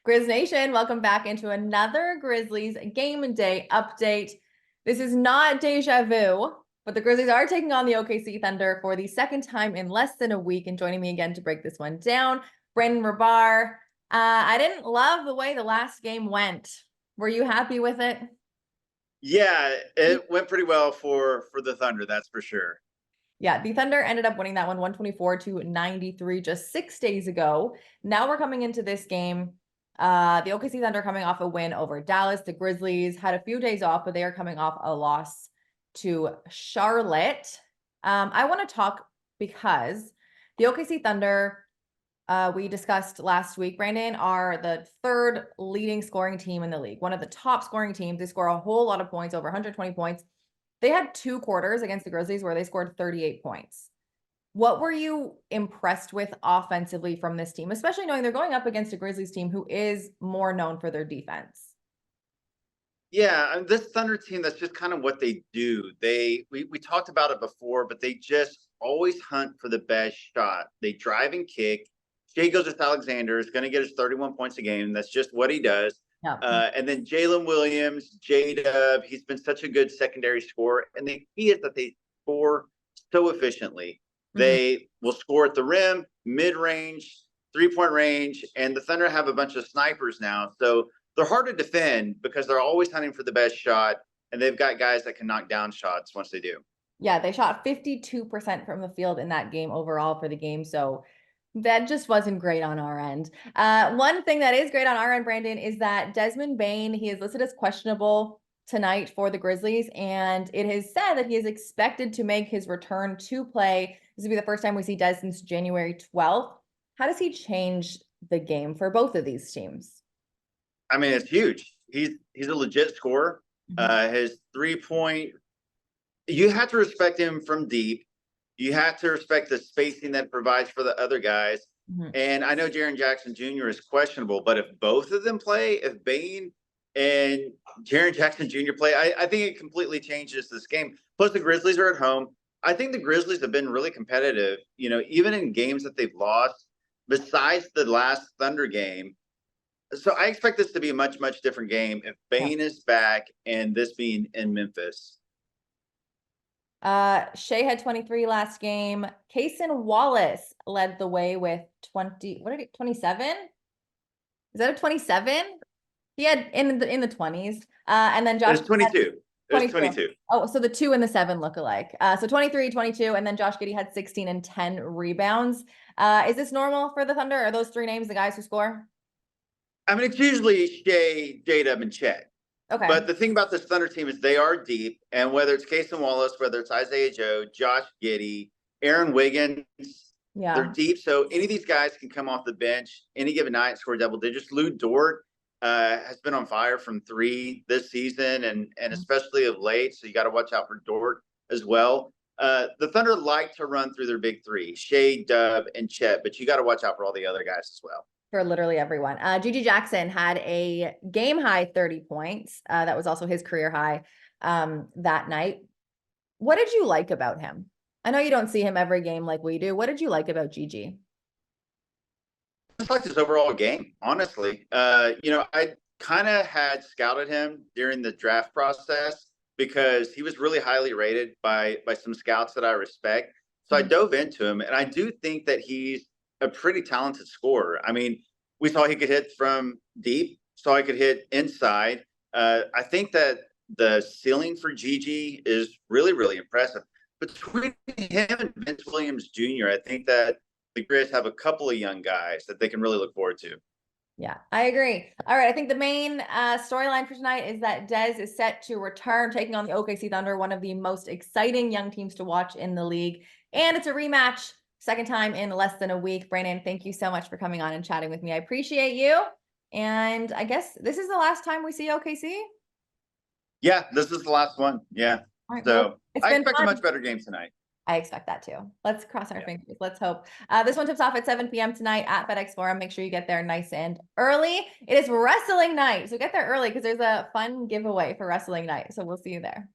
Grizz Nation, welcome back into another Grizzlies game day update. This is not deja vu, but the Grizzlies are taking on the OKC Thunder for the second time in less than a week. And joining me again to break this one down, Brandon Rahbar. I didn't love the way the last game went. Were you happy with it? Yeah, it went pretty well for the Thunder, that's for sure. Yeah, the Thunder ended up winning that one 124-93 just 6 days ago. Now we're coming into this game. The OKC Thunder coming off a win over Dallas. The Grizzlies had a few days off, but they are coming off a loss to Charlotte. I want to talk because the OKC Thunder, we discussed last week, Brandon, are the third leading scoring team in the league. One of the top scoring teams. They score a whole lot of points, over 120 points. They had 2 quarters against the Grizzlies where they scored 38 points. What were you impressed with offensively from this team, especially knowing they're going up against a Grizzlies team who is more known for their defense? Yeah, this Thunder team, that's just kind of what they do. We talked about it before, but they just always hunt for the best shot. They drive and kick. Shai Gilgeous-Alexander is going to get his 31 points a game. That's just what he does. Yeah. And then Jalen Williams, J-Dub, he's been such a good secondary scorer. And the key is that they score so efficiently. They will score at the rim, mid-range, three-point range, and the Thunder have a bunch of snipers now. So they're hard to defend because they're always hunting for the best shot, and they've got guys that can knock down shots once they do. Yeah, they shot 52% from the field in that game overall for the game. So that just wasn't great on our end. One thing that is great on our end, Brandon, is that Desmond Bane, he is listed as questionable tonight for the Grizzlies, and it is said that he is expected to make his return to play. This will be the first time we see Des since January 12th. How does he change the game for both of these teams? I mean, it's huge. He's a legit scorer. His 3-point, you have to respect him from deep. You have to respect the spacing that provides for the other guys. And I know Jaren Jackson Jr. is questionable, but if both of them play, if Bane and Jaren Jackson Jr. play, I think it completely changes this game. Plus, the Grizzlies are at home. I think the Grizzlies have been really competitive, you know, even in games that they've lost, besides the last Thunder game. So I expect this to be a much, much different game if Bane is back and this being in Memphis. Shai had 23 last game. Cason Wallace led the way with 20. What did he, 27? Is that a 27? He had in the 20s. And then Josh. It was 22. It was 22. Oh, so the 2 and the 7 look alike. So 23, 22, and then Josh Giddey had 16 and 10 rebounds. Is this normal for the Thunder? Are those 3 names the guys who score? I mean, it's usually Shai, J-Dub, and Chet. Okay. But the thing about this Thunder team is they are deep, and whether it's Cason Wallace, whether it's Isaiah Joe, Josh Giddey, Aaron Wiggins, they're deep. So any of these guys can come off the bench any given night, score double digits. Lou Dort has been on fire from 3 this season, and especially of late. So you got to watch out for Dort as well. The Thunder like to run through their big 3, Shai, Dub, and Chet, but you got to watch out for all the other guys as well. For literally everyone. Gigi Jackson had a game high 30 points. That was also his career high that night. What did you like about him? I know you don't see him every game like we do. What did you like about Gigi? I just liked his overall game, honestly. You know, I kind of had scouted him during the draft process because he was really highly rated by some scouts that I respect. So I dove into him, and I do think that he's a pretty talented scorer. I mean, we saw he could hit from deep, saw he could hit inside. I think that the ceiling for Gigi is really, really impressive. Between him and Vince Williams Jr., I think that the Grizz have a couple of young guys that they can really look forward to. Yeah, I agree. All right, I think the main storyline for tonight is that Dez is set to return, taking on the OKC Thunder, one of the most exciting young teams to watch in the league. And it's a rematch. Second time in less than a week. Brandon, thank you so much for coming on and chatting with me. I appreciate you. And I guess this is the last time we see OKC? Yeah, this is the last one. Yeah. Right, so well, I expect a much better game tonight. I expect that too. Let's cross our fingers. Let's hope. This one tips off at 7 p.m. tonight at FedEx Forum. Make sure you get there nice and early. It is wrestling night. So get there early because there's a fun giveaway for wrestling night. So we'll see you there.